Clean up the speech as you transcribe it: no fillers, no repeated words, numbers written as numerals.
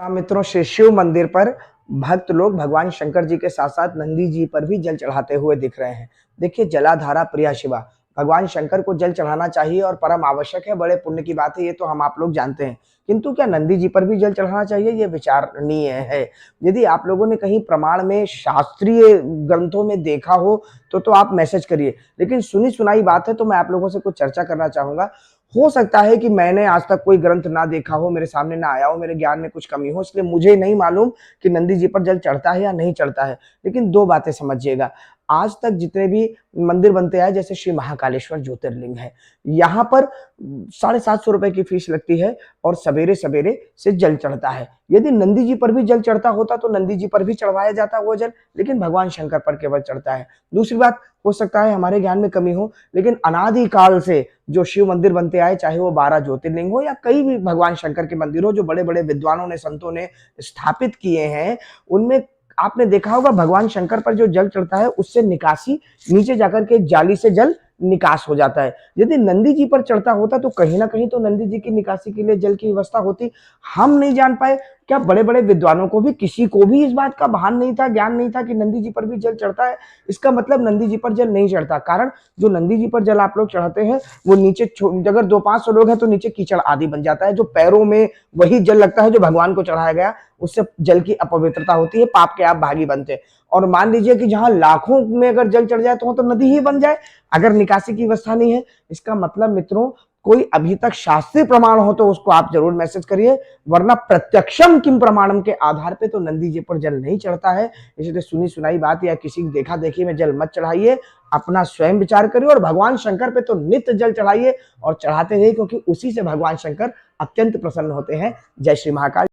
हाँ मित्रों, श्री शिव मंदिर पर भक्त लोग भगवान शंकर जी के साथ साथ नंदी जी पर भी जल चढ़ाते हुए दिख रहे हैं। देखिए, जलाधारा प्रिया शिवा, भगवान शंकर को जल चढ़ाना चाहिए और परम आवश्यक है, बड़े पुण्य की बात है, ये तो हम आप लोग जानते हैं। किंतु क्या नंदी जी पर भी जल चढ़ाना चाहिए, ये विचारणीय है। यदि आप लोगों ने कहीं प्रमाण में शास्त्रीय ग्रंथों में देखा हो तो आप मैसेज करिए, लेकिन सुनी सुनाई बात है तो मैं आप लोगों से कुछ चर्चा करना चाहूंगा। हो सकता है कि मैंने आज तक कोई ग्रंथ ना देखा हो, मेरे सामने ना आया हो, मेरे ज्ञान में कुछ कमी हो, इसलिए मुझे नहीं मालूम कि नंदी जी पर जल चढ़ता है या नहीं चढ़ता है। लेकिन दो बातें समझिएगा, आज तक जितने भी मंदिर बनते आए, जैसे श्री महाकालेश्वर ज्योतिर्लिंग है, यहाँ पर 750 रुपए की फीस लगती है और सवेरे सवेरे से जल चढ़ता है। यदि नंदी जी पर भी जल चढ़ता होता तो नंदी जी पर भी चढ़वाया जाता वो जल, लेकिन भगवान शंकर पर केवल चढ़ता है। दूसरी बात, हो सकता है हमारे ज्ञान में कमी हो, लेकिन अनादि काल से जो शिव मंदिर बनते आए, चाहे वो 12 ज्योतिर्लिंग हो या कई भी भगवान शंकर के मंदिर हो, जो बड़े बड़े विद्वानों ने, संतों ने स्थापित किए हैं, उनमें आपने देखा होगा भगवान शंकर पर जो जल चढ़ता है उससे निकासी नीचे जाकर के जाली से जल निकास हो जाता है। यदि नंदी जी पर चढ़ता होता तो कहीं ना कहीं तो नंदी जी की निकासी के लिए जल की व्यवस्था होती। हम नहीं जान पाए, क्या बड़े बड़े विद्वानों को भी, किसी को भी इस बात का भान नहीं था, ज्ञान नहीं था कि नंदी जी पर भी जल चढ़ता है? इसका मतलब नंदी जी पर जल नहीं चढ़ता। कारण, जो नंदी जी पर जल आप लोग चढ़ाते हैं वो नीचे, अगर 200-500 लोग हैं तो नीचे कीचड़ आदि बन जाता है, जो पैरों में वही जल लगता है जो भगवान को चढ़ाया गया, उससे जल की अपवित्रता होती है, पाप के आप भागी बनते हैं। और मान लीजिए कि जहां लाखों में अगर जल चढ़ जाए तो नदी ही बन जाए, अगर निकासी की व्यवस्था नहीं है। इसका मतलब मित्रों, कोई अभी तक शास्त्रीय प्रमाण हो तो उसको आप जरूर मैसेज करिए, वरना प्रत्यक्षम किम प्रमाणम के आधार पे तो नंदी जी पर जल नहीं चढ़ता है। इसलिए सुनी सुनाई बात या किसी देखा देखी में जल मत चढ़ाइए, अपना स्वयं विचार करिए और भगवान शंकर पे तो नित्य जल चढ़ाइए और चढ़ाते रहिए, क्योंकि उसी से भगवान शंकर अत्यंत प्रसन्न होते हैं। जय श्री महाकाल।